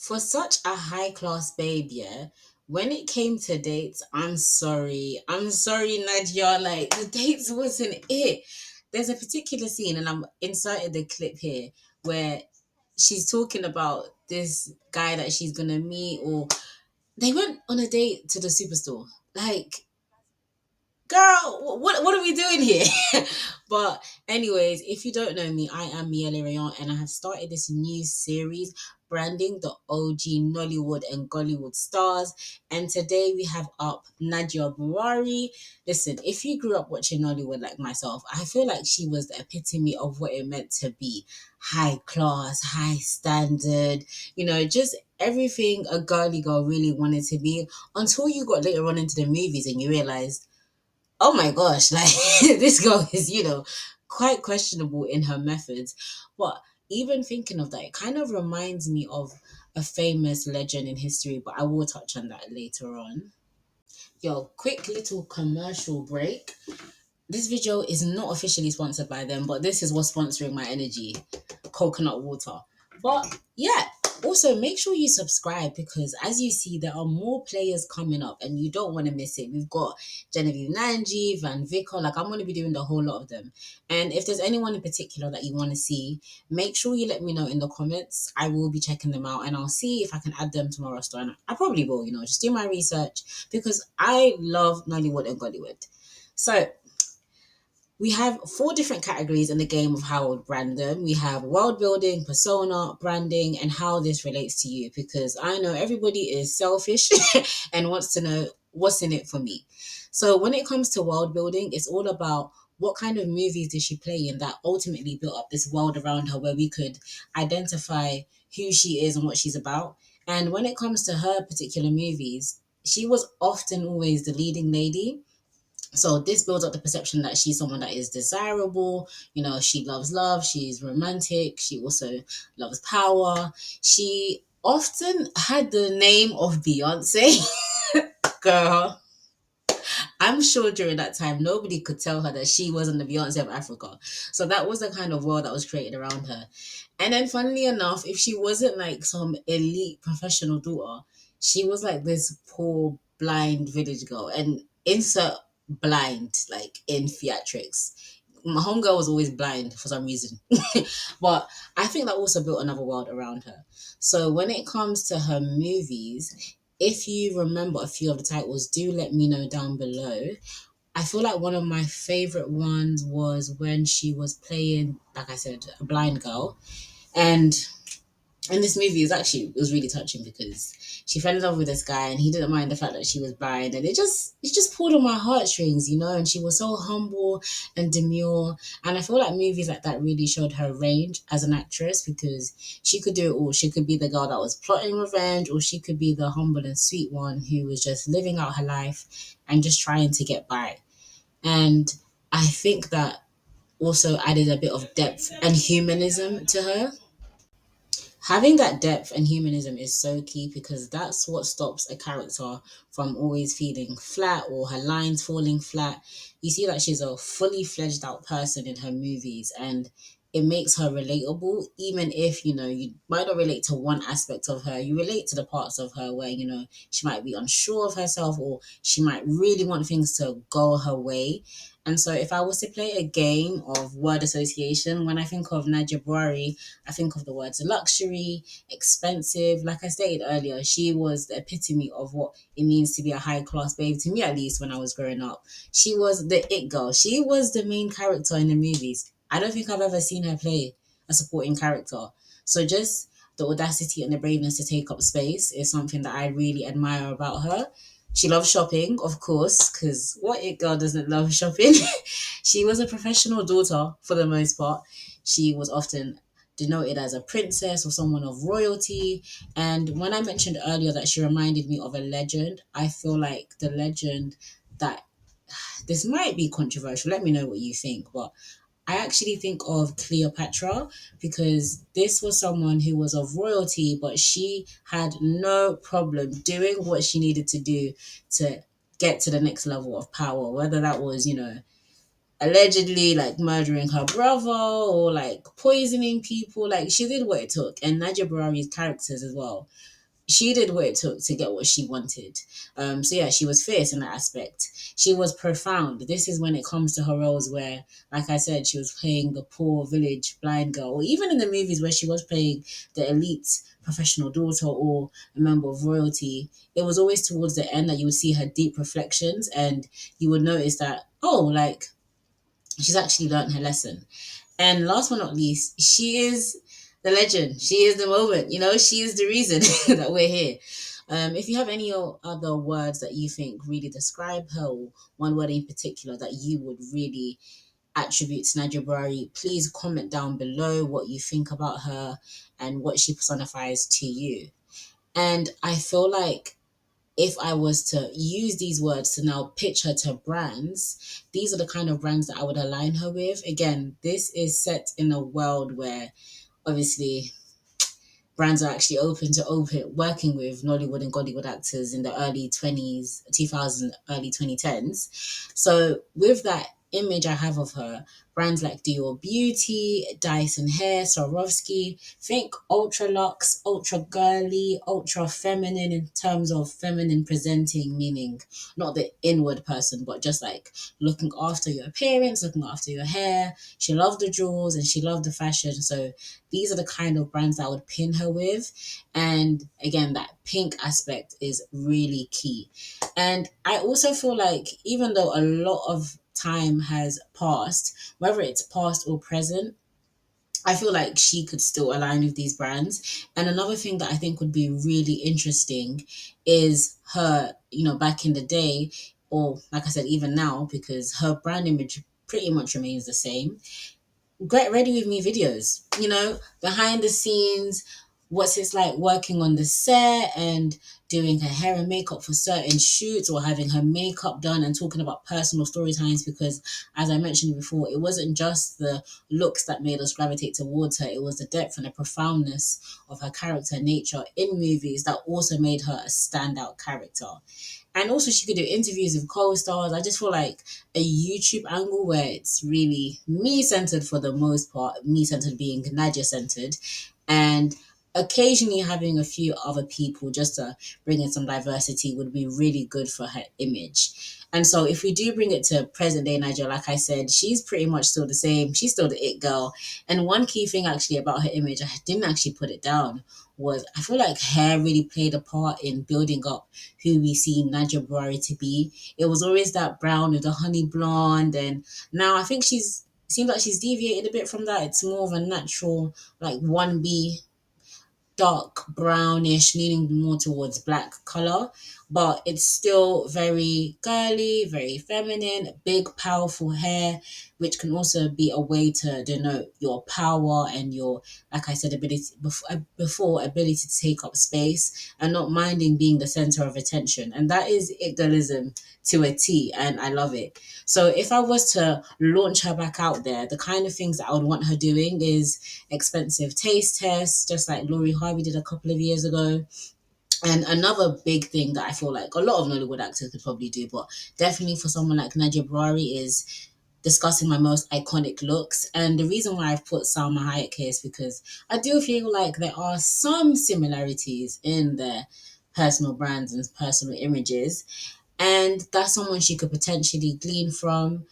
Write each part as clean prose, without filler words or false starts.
For such a high class babe, yeah, when it came to dates, I'm sorry. I'm sorry, Nadia. Like, the dates wasn't it. There's a particular scene, and I'm inserted the clip here, where she's talking about this guy that she's gonna meet, or they went on a date to the superstore. Like, girl, what are we doing here? But anyways, if you don't know me, I am Miele Rayon, and I have started this new series branding the OG Nollywood and Gollywood stars. And today we have up Nadia Buari. Listen, if you grew up watching Nollywood like myself, I feel like she was the epitome of what it meant to be high class, high standard, just everything a girly girl really wanted to be, until you got later on into the movies and you realized, oh my gosh, like this girl is, quite questionable in her methods. But even thinking of that, it kind of reminds me of a famous legend in history, but I will touch on that later on. Yo, quick little commercial break. This video is not officially sponsored by them, but this is what's sponsoring my energy: coconut water. But yeah, also make sure you subscribe, because as you see, there are more players coming up and you don't want to miss it. We've got Genevieve Nanji, Van Vicker, like I'm going to be doing the whole lot of them. And if there's anyone in particular that you want to see, make sure you let me know in the comments. I will be checking them out and I'll see if I can add them to my roster. And I probably will, just do my research, because I love Nollywood and Gollywood. So we have four different categories in the game of how I would brand them. We have world building, persona, branding, and how this relates to you, because I know everybody is selfish and wants to know what's in it for me. So when it comes to world building, it's all about what kind of movies did she play in that ultimately built up this world around her, where we could identify who she is and what she's about. And when it comes to her particular movies, she was often always the leading lady. So this builds up the perception that she's someone that is desirable. She loves love, she's romantic, she also loves power. She often had the name of Beyonce. Girl, I'm sure during that time nobody could tell her that she wasn't the Beyonce of Africa. So that was the kind of world that was created around her. And then funnily enough, if she wasn't like some elite professional daughter, she was like this poor blind village girl. And insert blind like in theatrics. My homegirl was always blind for some reason. But I think that also built another world around her. So when it comes to her movies, if you remember a few of the titles, do let me know down below. I feel like one of my favorite ones was when she was playing, like I said, a blind girl. And in this movie, it was really touching, because she fell in love with this guy and he didn't mind the fact that she was blind, and it just pulled on my heartstrings, and she was so humble and demure. And I feel like movies like that really showed her range as an actress, because she could do it all. She could be the girl that was plotting revenge, or she could be the humble and sweet one who was just living out her life and just trying to get by. And I think that also added a bit of depth and humanism to her. Having that depth and humanism is so key, because that's what stops a character from always feeling flat or her lines falling flat. You see that she's a fully fledged out person in her movies, and it makes her relatable. Even if you might not relate to one aspect of her, you relate to the parts of her where she might be unsure of herself, or she might really want things to go her way. And so if I was to play a game of word association, when I think of Nadia Buari, I think of the words luxury, expensive. Like I stated earlier, she was the epitome of what it means to be a high class babe, to me at least, when I was growing up. She was the it girl. She was the main character in the movies. I don't think I've ever seen her play a supporting character. So just the audacity and the braveness to take up space is something that I really admire about her. She loves shopping, of course, because what it girl doesn't love shopping? She was a professional daughter for the most part. She was often denoted as a princess or someone of royalty. And when I mentioned earlier that she reminded me of a legend, I feel like the legend that this might be controversial. Let me know what you think, but I actually think of Cleopatra, because this was someone who was of royalty, but she had no problem doing what she needed to do to get to the next level of power, whether that was, allegedly like murdering her brother or like poisoning people. Like she did what it took. And Nadia Buari's characters as well, she did what it took to get what she wanted. So yeah, she was fierce in that aspect. She was profound. This is when it comes to her roles where, like I said, she was playing the poor village blind girl, or even in the movies where she was playing the elite professional daughter or a member of royalty. It was always towards the end that you would see her deep reflections, and you would notice that, oh, like she's actually learned her lesson. And last but not least, she is the legend. She is the moment. You know, she is the reason that we're here. If you have any other words that you think really describe her, or one word in particular that you would really attribute to Nadia Buari, please comment down below what you think about her and what she personifies to you. And I feel like if I was to use these words to now pitch her to brands, these are the kind of brands that I would align her with. Again, this is set in a world where obviously brands are actually open working with Nollywood and Gollywood actors in the early 20s, 2000, early 2010s. So with that image I have of her, brands like Dior Beauty, Dyson Hair, Swarovski, think ultra luxe, ultra girly, ultra feminine in terms of feminine presenting, meaning not the inward person, but just like looking after your appearance, looking after your hair. She loved the jewels and she loved the fashion. So these are the kind of brands that I would pin her with. And again, that pink aspect is really key. And I also feel like even though a lot of time has passed, whether it's past or present, I feel like she could still align with these brands. And another thing that I think would be really interesting is her, back in the day, or like I said, even now, because her brand image pretty much remains the same. Get ready with me videos, behind the scenes, what's it's like working on the set and doing her hair and makeup for certain shoots, or having her makeup done and talking about personal story times. Because as I mentioned before, it wasn't just the looks that made us gravitate towards her, it was the depth and the profoundness of her character nature in movies that also made her a standout character. And also she could do interviews with co-stars. I just feel like a YouTube angle where it's really me-centered for the most part, me-centered being Nadia-centered, and occasionally having a few other people just to bring in some diversity would be really good for her image. And so if we do bring it to present day Nadia, like I said, she's pretty much still the same. She's still the it girl. And one key thing actually about her image, I didn't actually put it down, was I feel like hair really played a part in building up who we see Nadia Buari to be. It was always that brown with the honey blonde, and now I think seems like she's deviated a bit from that. It's more of a natural, like 1B, dark brownish, leaning more towards black color, but it's still very girly, very feminine, big, powerful hair, which can also be a way to denote your power and your, like I said, ability to take up space and not minding being the center of attention. And that is idealism to a T, and I love it. So if I was to launch her back out there, the kind of things that I would want her doing is expensive taste tests, just like Lori Harvey did a couple of years ago. And another big thing that I feel like a lot of Nollywood actors could probably do, but definitely for someone like Nadia Buari, is discussing my most iconic looks. And the reason why I've put Salma Hayek here is because I do feel like there are some similarities in their personal brands and personal images, and that's someone she could potentially glean from.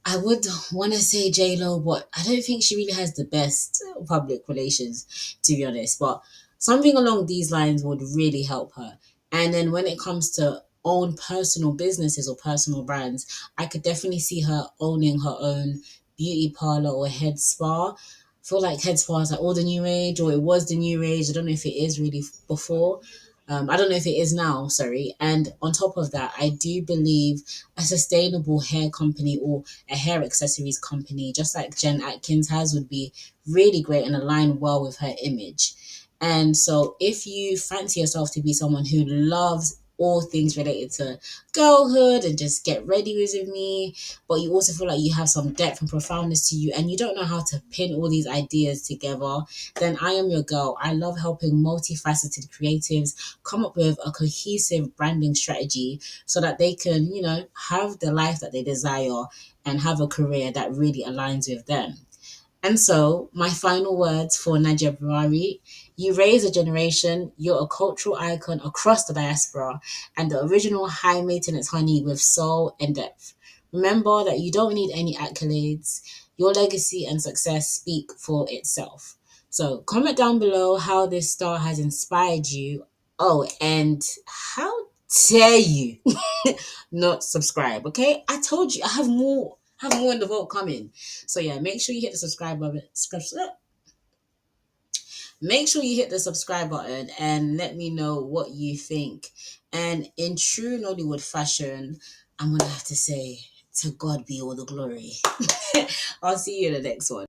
I would want to say J Lo, but I don't think she really has the best public relations, to be honest. But something along these lines would really help her. And then when it comes to own personal businesses or personal brands, I could definitely see her owning her own beauty parlor or head spa. I feel like head spa is like all the new age, or it was the new age. I don't know if it is really before. I don't know if it is now, sorry. And on top of that, I do believe a sustainable hair company or a hair accessories company, just like Jen Atkins has, would be really great and align well with her image. And so if you fancy yourself to be someone who loves all things related to girlhood and just get ready with me, but you also feel like you have some depth and profoundness to you and you don't know how to pin all these ideas together, then I am your girl. I love helping multifaceted creatives come up with a cohesive branding strategy so that they can, have the life that they desire and have a career that really aligns with them. And so, my final words for Nadia Buari: you raise a generation, you're a cultural icon across the diaspora, and the original high maintenance honey with soul and depth. Remember that you don't need any accolades, your legacy and success speak for itself. So, comment down below how this star has inspired you. Oh, and how dare you not subscribe, okay? I told you I have more. Have more in the vote coming. So yeah, make sure you hit the subscribe button. Make sure you hit the subscribe button and let me know what you think. And in true Nollywood fashion, I'm gonna have to say, to God be all the glory. I'll see you in the next one.